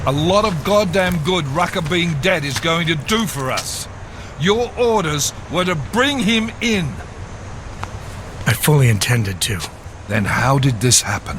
a lot of goddamn good Rucker being dead is going to do for us. Your orders were to bring him in. I fully intended to. Then how did this happen?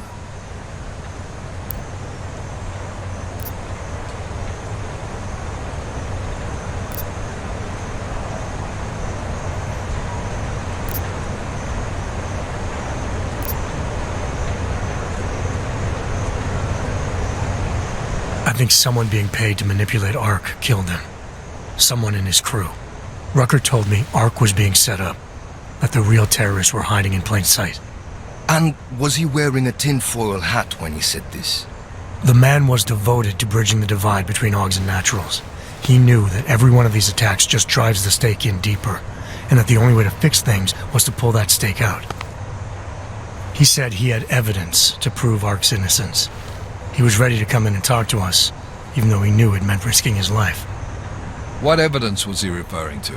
I think someone being paid to manipulate Ark killed him. Someone in his crew. Rucker told me Ark was being set up, that the real terrorists were hiding in plain sight. And was he wearing a tinfoil hat when he said this? The man was devoted to bridging the divide between Augs and Naturals. He knew that every one of these attacks just drives the stake in deeper, and that the only way to fix things was to pull that stake out. He said he had evidence to prove Ark's innocence. He was ready to come in and talk to us, even though he knew it meant risking his life. What evidence was he referring to?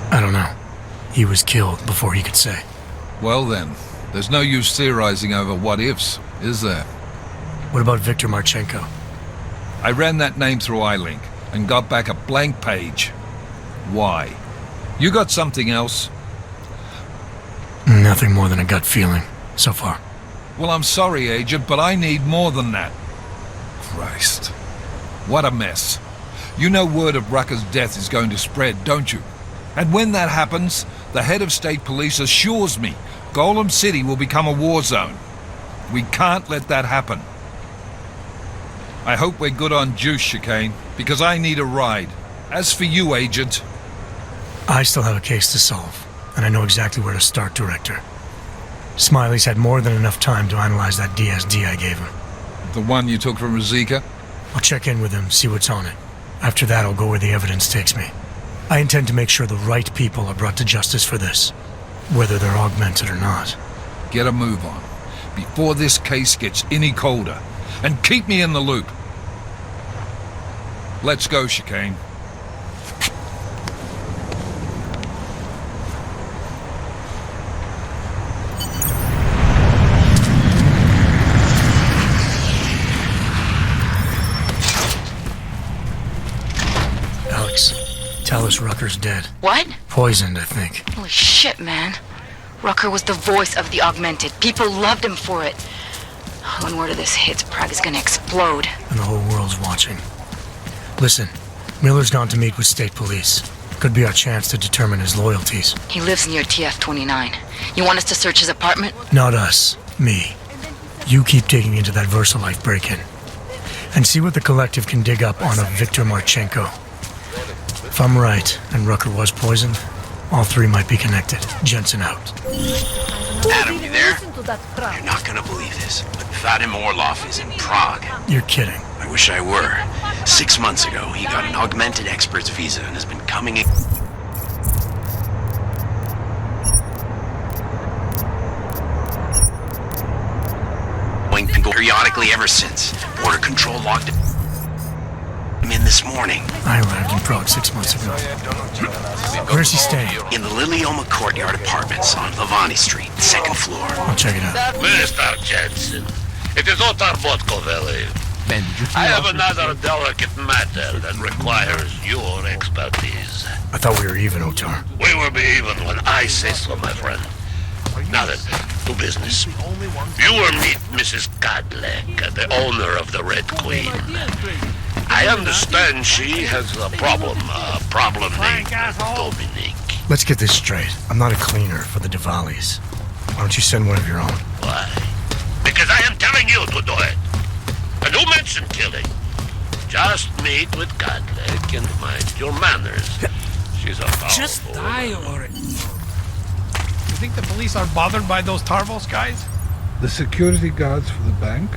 I don't know. He was killed before he could say. Well then, there's no use theorizing over what-ifs, is there? What about Viktor Marchenko? I ran that name through iLink and got back a blank page. Why? You got something else? Nothing more than a gut feeling, so far. Well, I'm sorry, Agent, but I need more than that. Christ. What a mess. You know word of Rucker's death is going to spread, don't you? And when that happens, the head of state police assures me Golem City will become a war zone. We can't let that happen. I hope we're good on juice, Chicane, because I need a ride. As for you, Agent... I still have a case to solve, and I know exactly where to start, Director. Smiley's had more than enough time to analyze that DSD I gave him. The one you took from Razika? I'll check in with him, see what's on it. After that, I'll go where the evidence takes me. I intend to make sure the right people are brought to justice for this, whether they're augmented or not. Get a move on, before this case gets any colder, and keep me in the loop. Let's go, Chicane. Tell us Rucker's dead. What? Poisoned, I think. Holy shit, man. Rucker was the voice of the augmented. People loved him for it. When word of this hits, Prague is gonna explode. And the whole world's watching. Listen, Miller's gone to meet with state police. Could be our chance to determine his loyalties. He lives near TF-29. You want us to search his apartment? Not us. Me. You keep digging into that VersaLife break-in. And see what the Collective can dig up on a Viktor Marchenko. If I'm right, and Rucker was poisoned, all three might be connected. Jensen out. Adam, you there? You're not gonna believe this, but Vadim Orlov is in Prague. You're kidding. I wish I were. 6 months ago, he got an augmented expert's visa and has been coming in... periodically ever since. Border Control logged him in this morning. I arrived in Prague 6 months ago. Where's he staying? In the Lilioma Courtyard Apartments on Lavani Street, 2nd floor. I'll check it out. Mr. Jensen, it is Otar Botkoveli. I have another delicate matter that requires your expertise. I thought we were even, Otar. We will be even when I say so, my friend. Now then, to business. You will meet Mrs. Kadlec, the owner of the Red Queen. I understand she has a problem named Dominique. Let's get this straight. I'm not a cleaner for the Diwalis. Why don't you send one of your own? Why? Because I am telling you to do it. And who mentioned killing? Just meet with Kadlec and mind your manners. She's a powerful... Just die already. You think the police are bothered by those Tarvos guys? The security guards for the bank?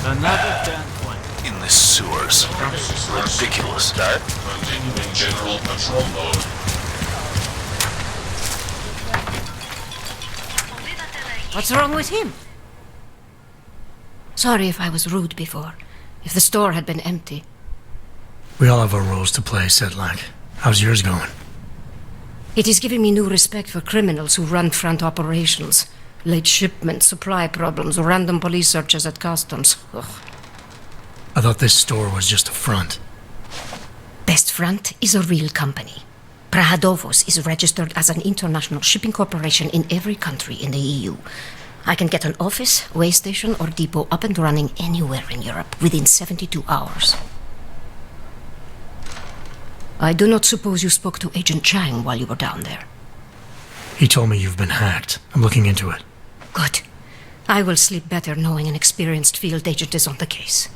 Another damn point. In the sewers. Ridiculous. Continuing general patrol mode. What's wrong with him? Sorry if I was rude before. If the store had been empty. We all have our roles to play, Sedlak. How's yours going? It is giving me new respect for criminals who run front operations. Late shipments, supply problems, random police searches at customs. Ugh. I thought this store was just a front. Best Front is a real company. Prahadovos is registered as an international shipping corporation in every country in the EU. I can get an office, way station, or depot up and running anywhere in Europe within 72 hours. I do not suppose you spoke to Agent Chang while you were down there. He told me you've been hacked. I'm looking into it. Good. I will sleep better knowing an experienced field agent is on the case.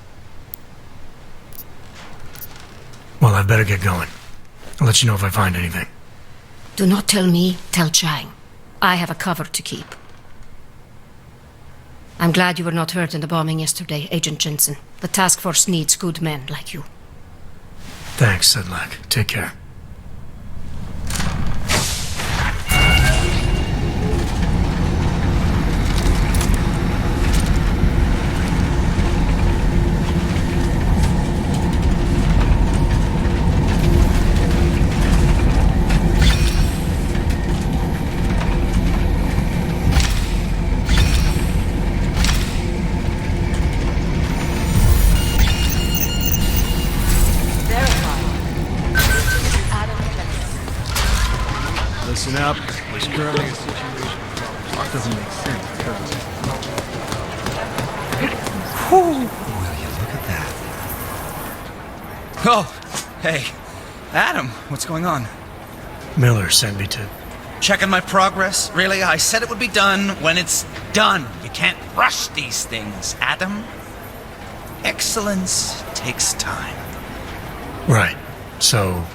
Well, I'd better get going. I'll let you know if I find anything. Do not tell me, tell Chang. I have a cover to keep. I'm glad you were not hurt in the bombing yesterday, Agent Jensen. The task force needs good men like you. Thanks, Sedlak. Take care. Listen up. There's currently a situation. That doesn't make sense, does it? Will you look at that? Oh, hey. Adam, what's going on? Miller sent me to... Checking my progress? Really? I said it would be done when it's done. You can't rush these things, Adam. Excellence takes time. Right. So...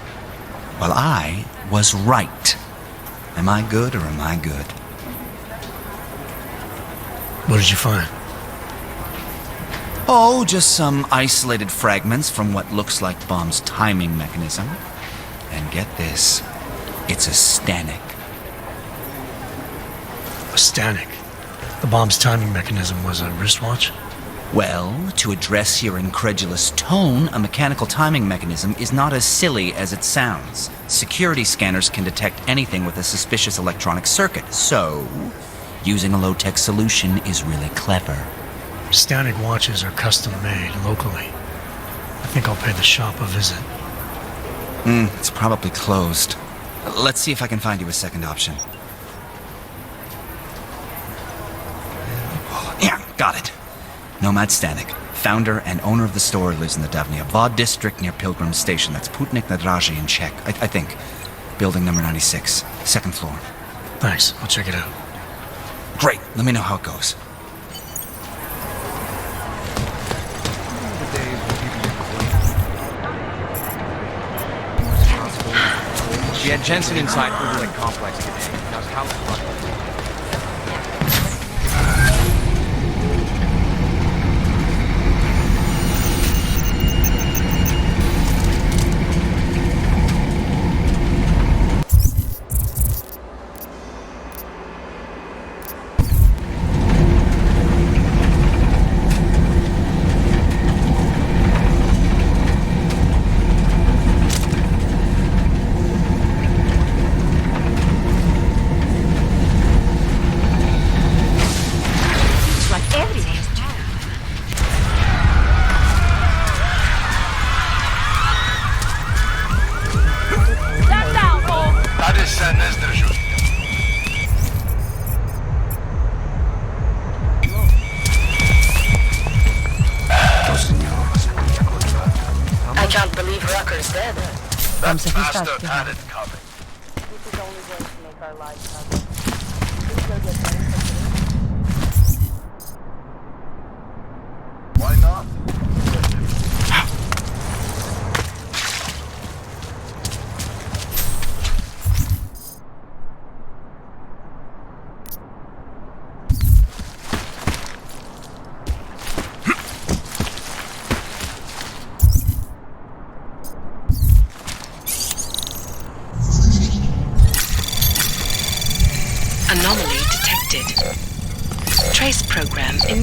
Well, I was right. Am I good or am I good? What did you find? Oh, just some isolated fragments from what looks like bomb's timing mechanism. And get this, it's a stanik. A stanik? The bomb's timing mechanism was a wristwatch? Well, to address your incredulous tone, a mechanical timing mechanism is not as silly as it sounds. Security scanners can detect anything with a suspicious electronic circuit, so using a low-tech solution is really clever. Stanik watches are custom-made locally. I think I'll pay the shop a visit. It's probably closed. Let's see if I can find you a second option. Yeah, got it. Nomad Stanik, founder and owner of the store, lives in the Davnia Vod district near Pilgrim Station. That's Putnik Nadraji in Czech, I think. Building number 96, second floor. Thanks, I'll check it out. Great, let me know how it goes. We had Jensen inside Uberlink Complex today. How's house running? I can't believe Rucker's dead. That bastard had it coming. This is only going to make our lives harder. Please go get ready for Why not?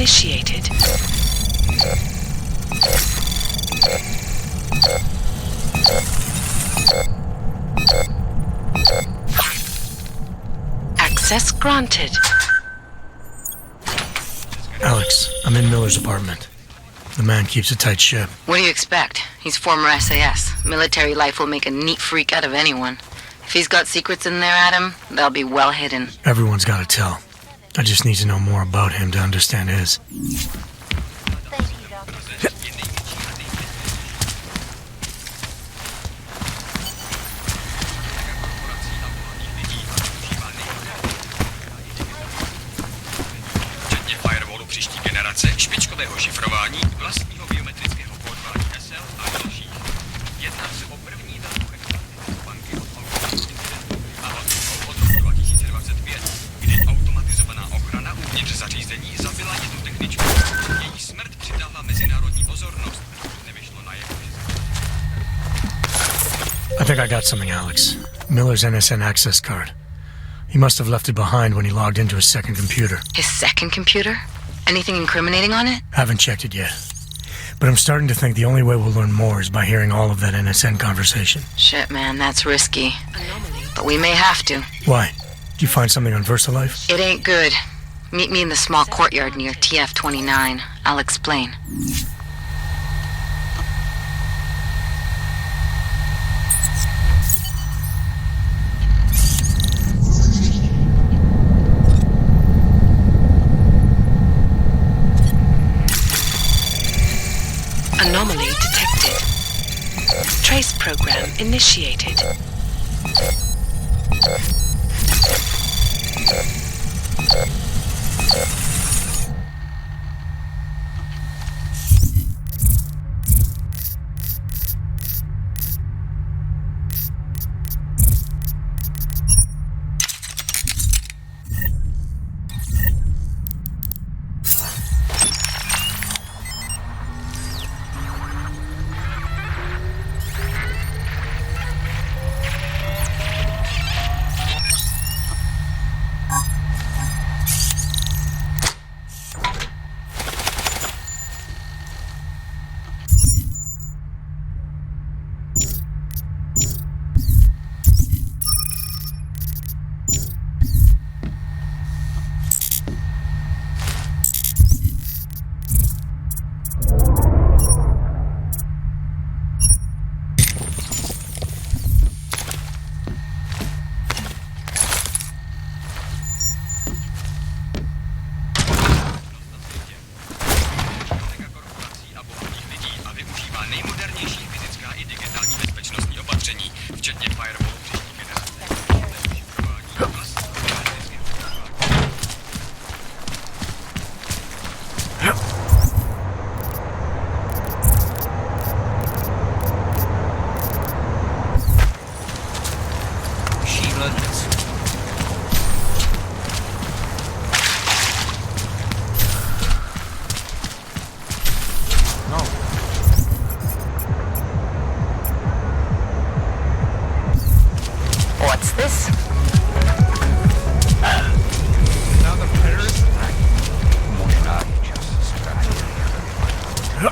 initiated. Access granted. Alex, I'm in Miller's apartment. The man keeps a tight ship. What do you expect? He's former SAS. Military life will make a neat freak out of anyone. If he's got secrets in there, Adam, they'll be well hidden. Everyone's got to tell. I just need to know more about him to understand his. Příští generace špičkového šifrování, vlastního biometrického kódování SL a další. Jedná se o první velkou experimentální banky od automatických incidentů a hlavně od roku 2025, kdy automatizovaná ochrana uvnitř zařízení zabila jednu techničku. Její smrt přitáhla mezinárodní pozornost, nevyšlo na jeho. I think I got something, Alex. Miller's NSN access card. He must have left it behind when he logged into his second computer. His second computer? Anything incriminating on it? Haven't checked it yet. But I'm starting to think the only way we'll learn more is by hearing all of that NSN conversation. Shit, man, that's risky. But we may have to. Why? Did you find something on VersaLife? It ain't good. Meet me in the small courtyard near TF-29. I'll explain. Anomaly detected. Trace program initiated.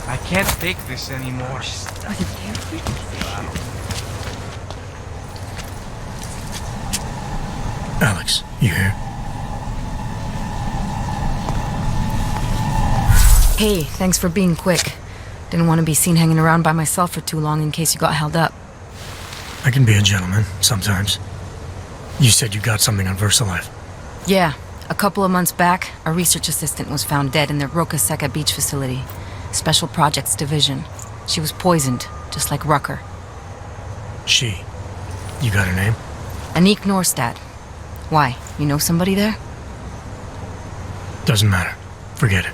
I can't take this anymore. Alex, you here? Hey, thanks for being quick. Didn't want to be seen hanging around by myself for too long in case you got held up. I can be a gentleman, sometimes. You said you got something on VersaLife. Yeah, a couple of months back, a research assistant was found dead in the Roca Seca beach facility. Special Projects Division. She was poisoned, just like Rucker. She? You got her name? Anique Norstad. Why? You know somebody there? Doesn't matter. Forget it.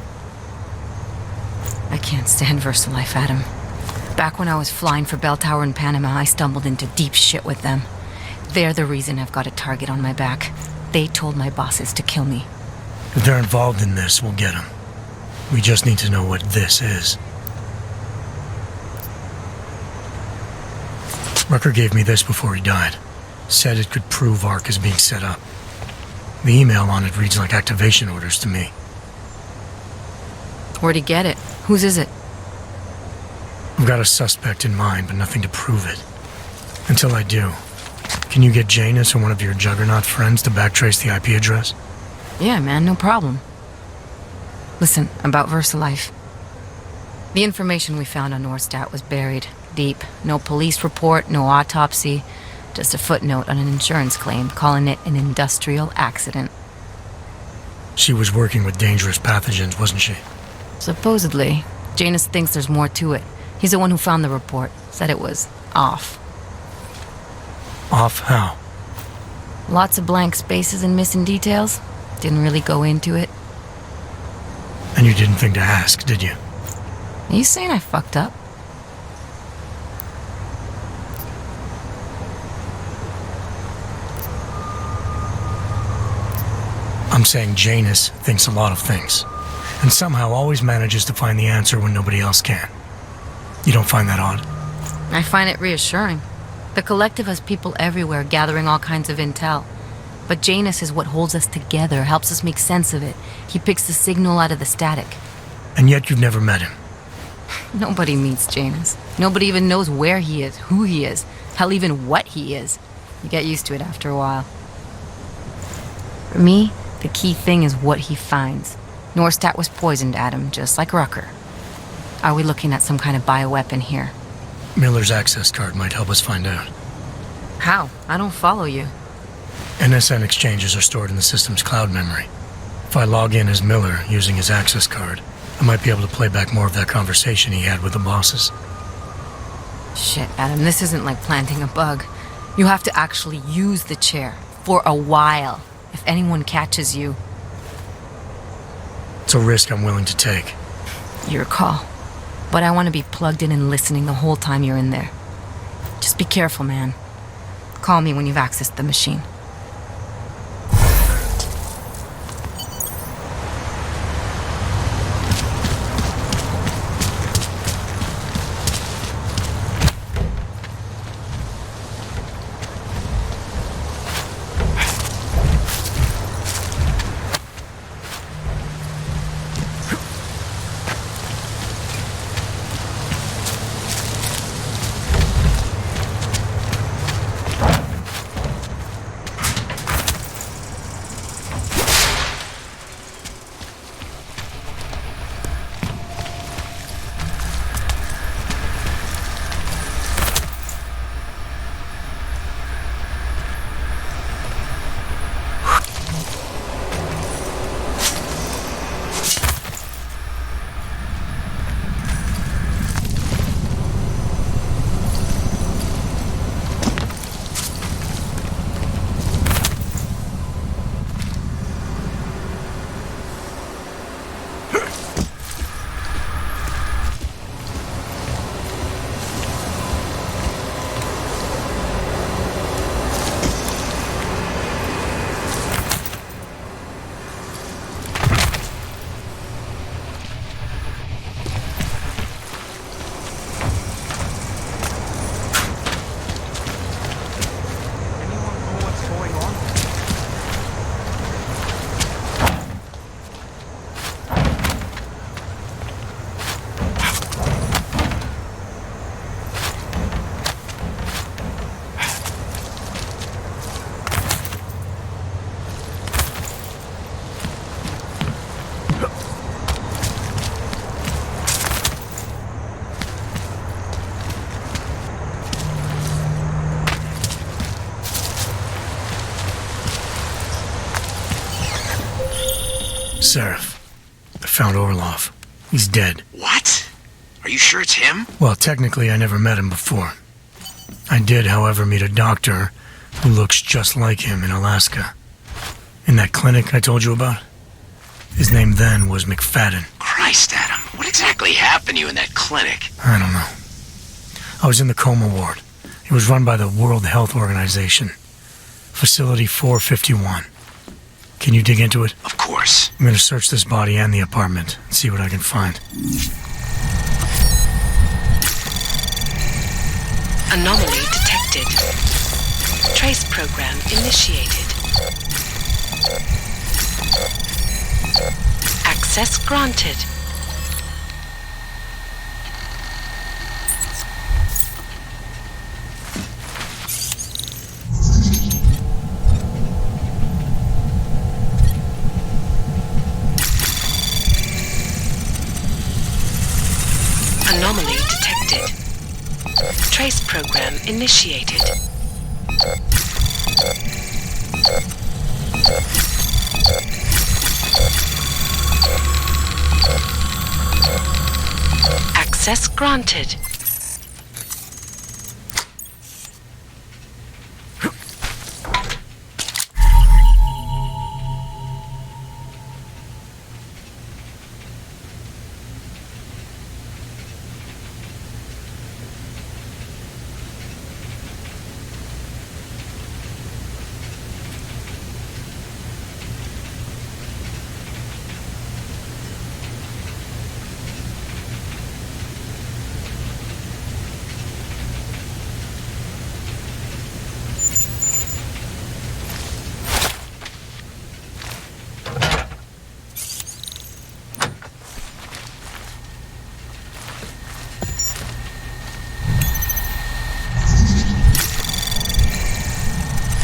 I can't stand VersaLife, Adam. Back when I was flying for Bell Tower in Panama, I stumbled into deep shit with them. They're the reason I've got a target on my back. They told my bosses to kill me. If they're involved in this, we'll get them. We just need to know what this is. Rucker gave me this before he died. Said it could prove ARC is being set up. The email on it reads like activation orders to me. Where'd he get it? Whose is it? I've got a suspect in mind, but nothing to prove it. Until I do, can you get Janus or one of your Juggernaut friends to backtrace the IP address? Yeah, man, no problem. Listen, about VersaLife. The information we found on Norstat was buried deep. No police report, no autopsy, just a footnote on an insurance claim calling it an industrial accident. She was working with dangerous pathogens, wasn't she? Supposedly. Janus thinks there's more to it. He's the one who found the report. Said it was off. Off how? Lots of blank spaces and missing details. Didn't really go into it. And you didn't think to ask, did you? Are you saying I fucked up? I'm saying Janus thinks a lot of things, and somehow always manages to find the answer when nobody else can. You don't find that odd? I find it reassuring. The Collective has people everywhere gathering all kinds of intel. But Janus is what holds us together, helps us make sense of it. He picks the signal out of the static. And yet you've never met him. Nobody meets Janus. Nobody even knows where he is, who he is, hell, even what he is. You get used to it after a while. For me, the key thing is what he finds. Norstat was poisoned, Adam, just like Rucker. Are we looking at some kind of bioweapon here? Miller's access card might help us find out. How? I don't follow you. NSN exchanges are stored in the system's cloud memory. If I log in as Miller using his access card, I might be able to play back more of that conversation he had with the bosses. Shit, Adam, this isn't like planting a bug. You have to actually use the chair. For a while. If anyone catches you. It's a risk I'm willing to take. Your call. But I want to be plugged in and listening the whole time you're in there. Just be careful, man. Call me when you've accessed the machine. Seraph. I found Orlov. He's dead. What? Are you sure it's him? Well, technically, I never met him before. I did, however, meet a doctor who looks just like him in Alaska. In that clinic I told you about. His name then was McFadden. Christ, Adam. What exactly happened to you in that clinic? I don't know. I was in the coma ward. It was run by the World Health Organization. Facility 451. Can you dig into it? Of course. I'm gonna search this body and the apartment and see what I can find. Anomaly detected. Trace program initiated. Access granted. Anomaly detected. Trace program initiated. Access granted.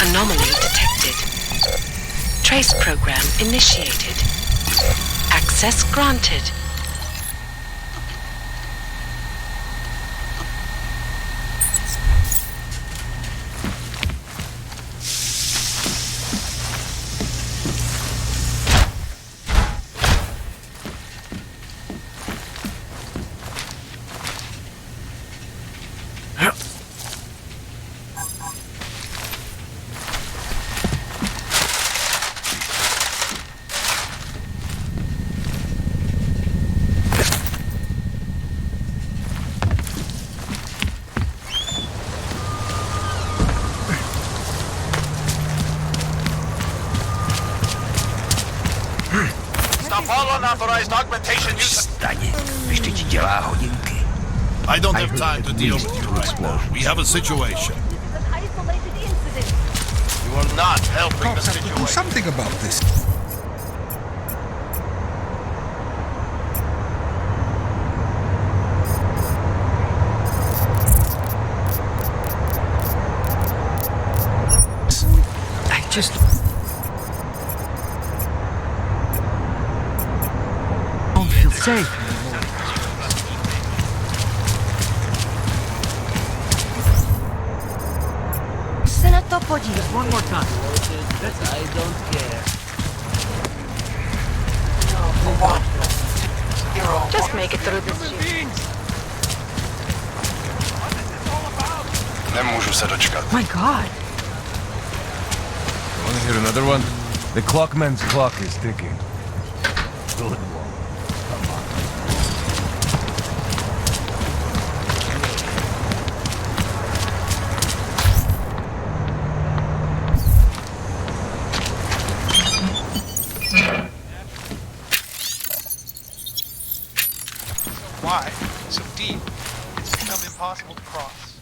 Anomaly detected. Trace program initiated. Access granted. Stop all unauthorized augmentation use. I don't have time to deal with you right now. We have a situation. You are not helping the situation. Do something about this. I just don't feel safe. One more time. I don't care. Just make it through this shit. Nemůžu se dočkat. My God. Want to hear another one? The clockman's clock is ticking. Good one. Come on. Why so deep it's become impossible to cross.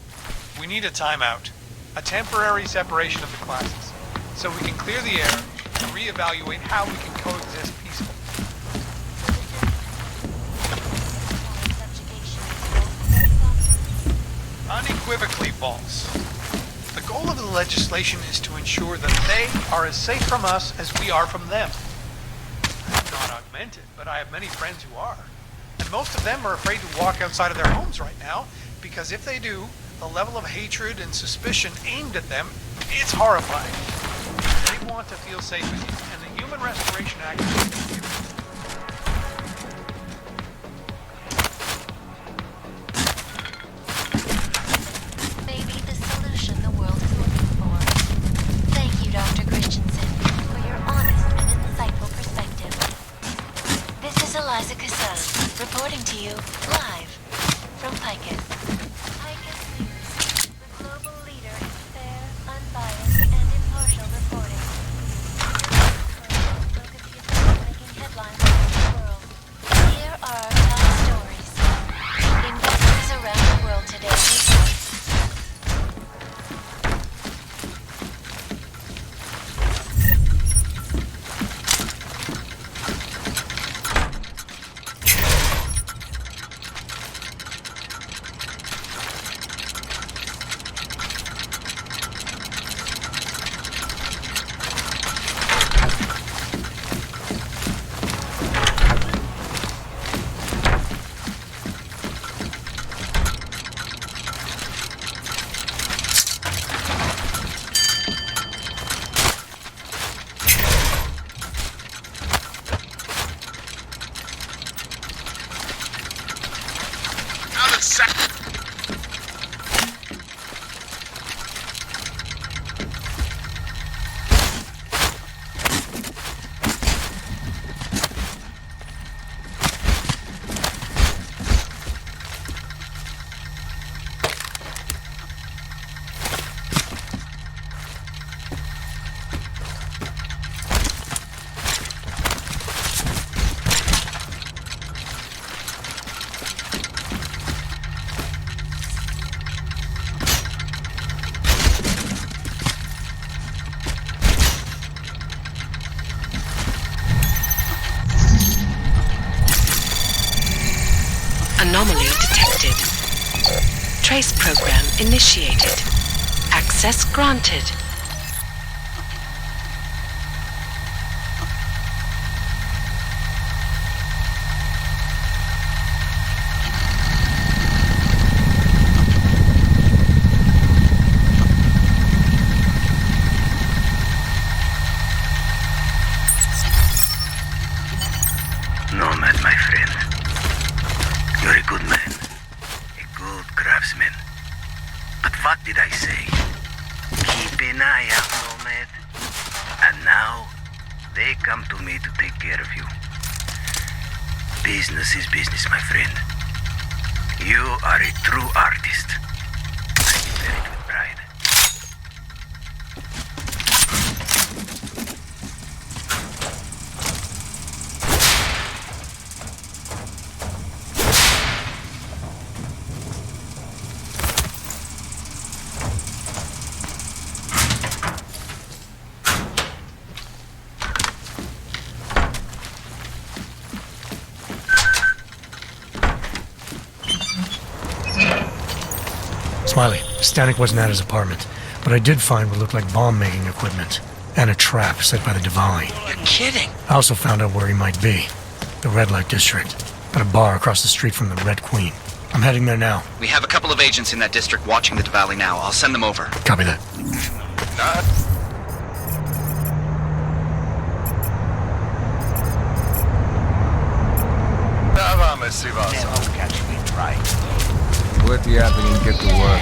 We need a timeout, a temporary separation of the classes, so we can clear the air and reevaluate how we can coexist peacefully. Unequivocally false. The goal of the legislation is to ensure that they are as safe from us as we are from them. I'm not augmented, but I have many friends who are. And most of them are afraid to walk outside of their homes right now, because if they do, the level of hatred and suspicion aimed at them, it's horrifying. They want to feel safe with you, and the Human Restoration Act is Maybe the solution the world is looking for. Thank you, Dr. Christensen, for your honest and insightful perspective. This is Eliza Cassan, reporting to you live from Picus. Picus News, the global leader in fair, unbiased, and impartial reporting. Focus the events making headlines around the world. Here are our top stories. Investors around the world today rejoice. Anomaly detected. Trace program initiated. Access granted. Nomad, my friend. You're a good man. A good craftsman. But what did I say? Keep an eye out, Nomad. And now, they come to me to take care of you. Business is business, my friend. You are a true artist. I declare it with pride. Smiley, Stanek wasn't at his apartment, but I did find what looked like bomb-making equipment and a trap set by the Diwali. You're kidding! I also found out where he might be. The Red Light District. At a bar across the street from the Red Queen. I'm heading there now. We have a couple of agents in that district watching the Diwali now. I'll send them over. Copy that. Never catch me trying. Quit yapping and get to work.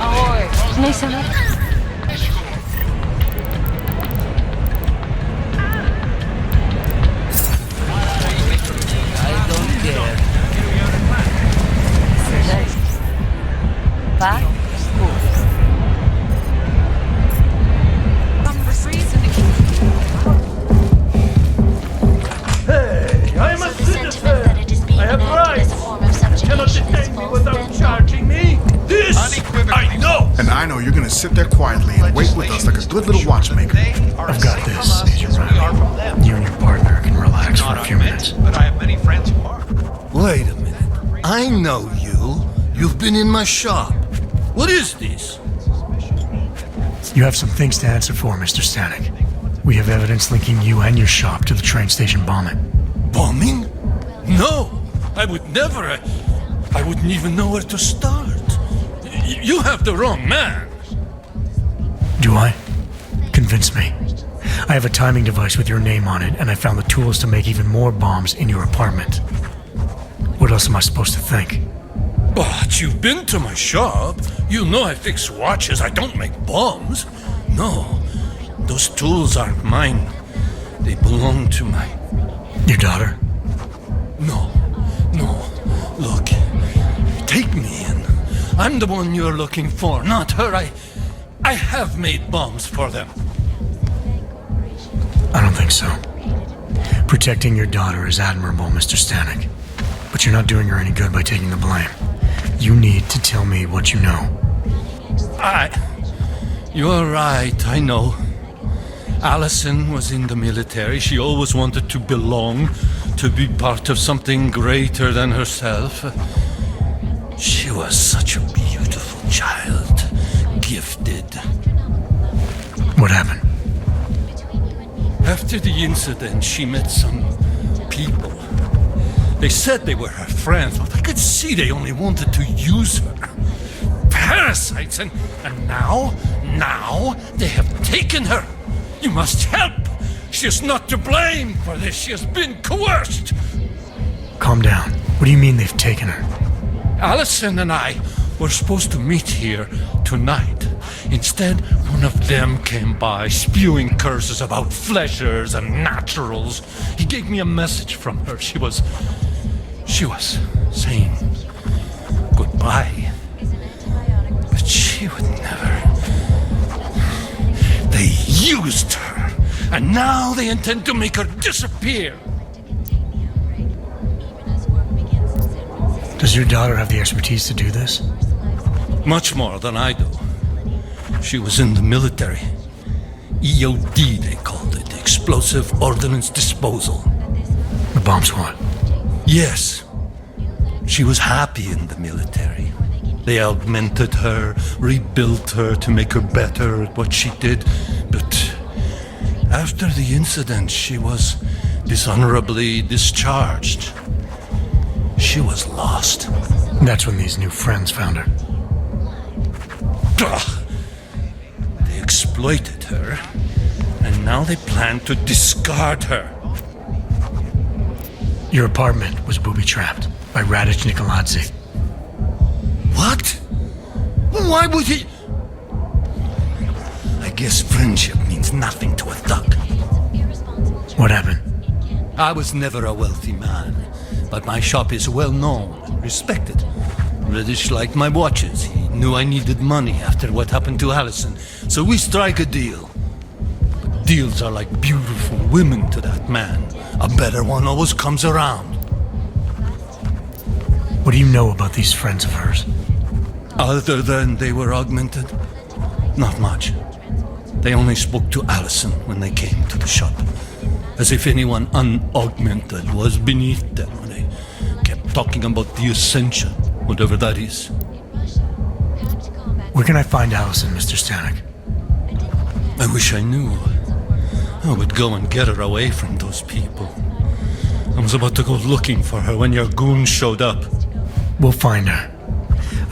Ahoy! I don't care. Back? Hey, I'm a citizen. I have rights. You cannot detain me without charging me. This I know. And I know you're gonna sit there quietly and wait with us like a good little watchmaker. I've got this, Agent Riley. You and your partner can relax for a few minutes. But I have many friends who are. Wait a minute. I know you. You've been in my shop. What is this? You have some things to answer for, Mr. Stanek. We have evidence linking you and your shop to the train station bombing. Bombing? No, I would never. I wouldn't even know where to start. You have the wrong man. Do I? Convince me. I have a timing device with your name on it, and I found the tools to make even more bombs in your apartment. What else am I supposed to think? But you've been to my shop. You know I fix watches. I don't make bombs. No, those tools aren't mine. They belong to my... Your daughter? No. Look, take me in. I'm the one you're looking for, not her. I have made bombs for them. I don't think so. Protecting your daughter is admirable, Mr. Stanek. But you're not doing her any good by taking the blame. You need to tell me what you know. You're right, I know. Allison was in the military. She always wanted to belong, to be part of something greater than herself. She was such a beautiful child, gifted. What happened? After the incident, she met some people. They said they were her friends, but I could see they only wanted to use her. Parasites, and now they have taken her. You must help. She is not to blame for this. She has been coerced. Calm down. What do you mean they've taken her? Allison and I were supposed to meet here tonight. Instead, one of them came by, spewing curses about fleshers and naturals. He gave me a message from her. She was saying goodbye. But she would never. They used her, and now they intend to make her disappear. Does your daughter have the expertise to do this? Much more than I do. She was in the military. EOD, they called it. Explosive Ordnance Disposal. The bomb squad? Yes. She was happy in the military. They augmented her, rebuilt her to make her better at what she did. But after the incident, she was dishonorably discharged. She was lost. That's when these new friends found her. Ugh. They exploited her, and now they plan to discard her. Your apartment was booby-trapped by Radic Nikoladze. What? Why would he? I guess friendship means nothing to a thug. What happened? I was never a wealthy man, but my shop is well known, respected. Radic liked my watches. He knew I needed money after what happened to Allison, so we strike a deal. But deals are like beautiful women to that man. A better one always comes around. What do you know about these friends of hers? Other than they were augmented? Not much. They only spoke to Allison when they came to the shop. As if anyone unaugmented was beneath them when they kept talking about the Ascension, whatever that is. Where can I find Allison, Mr. Stanek? I wish I knew. I would go and get her away from those people. I was about to go looking for her when your goons showed up. We'll find her.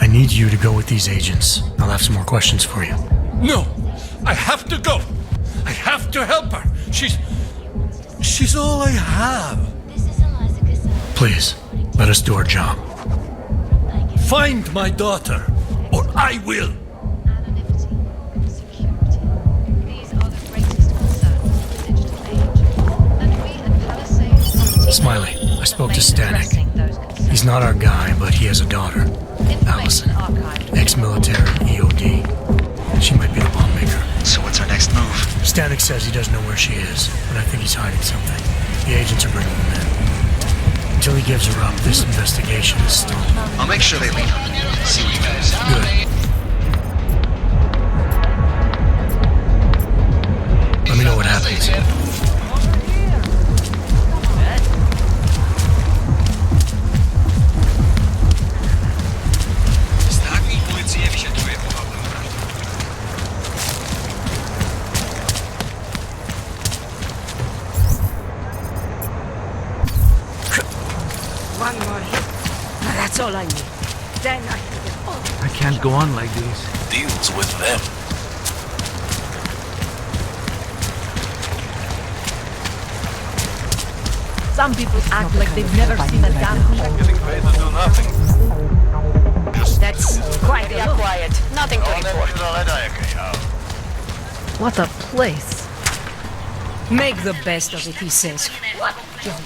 I need you to go with these agents. I'll have some more questions for you. No! I have to go! I have to help her! She's all I have. Please, let us do our job. Find my daughter, or I will! Smiley, I spoke to Stanek. He's not our guy, but he has a daughter, Allison, ex-military, EOD. She might be the bomb maker. So what's our next move? Stanek says he doesn't know where she is, but I think he's hiding something. The agents are bringing him in. Until he gives her up, this investigation is stalled. I'll make sure they leave her. See what he knows. Good. Let me know what happens. One more hit. That's all I need. Then I can get all. I can't go on like this. Deals with them. Some people act like they've never seen a damn thing. Getting paid to do nothing. That's quite a look. Quiet. Nothing to report. What a place. Make the best of it, he says. What junk.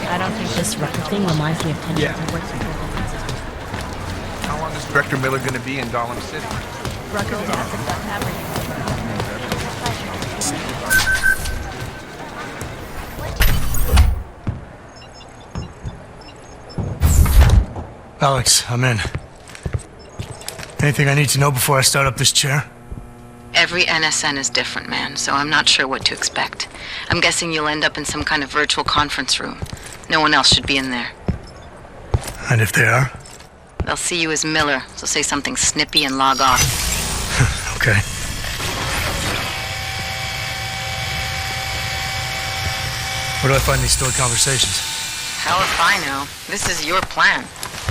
I don't think this record thing reminds me of 10 years of work. How long is Director Miller going to be in Gollum City? Record dancing about Alex, I'm in. Anything I need to know before I start up this chair? Every NSN is different, man, so I'm not sure what to expect. I'm guessing you'll end up in some kind of virtual conference room. No one else should be in there. And if they are? They'll see you as Miller, so say something snippy and log off. Okay. Where do I find these stored conversations? Hell if I know. This is your plan.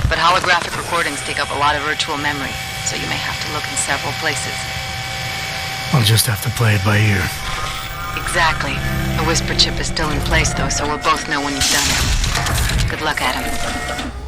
But holographic recordings take up a lot of virtual memory, so you may have to look in several places. I'll just have to play it by ear. Exactly. The whisper chip is still in place, though, so we'll both know when you've done it. Good luck, Adam.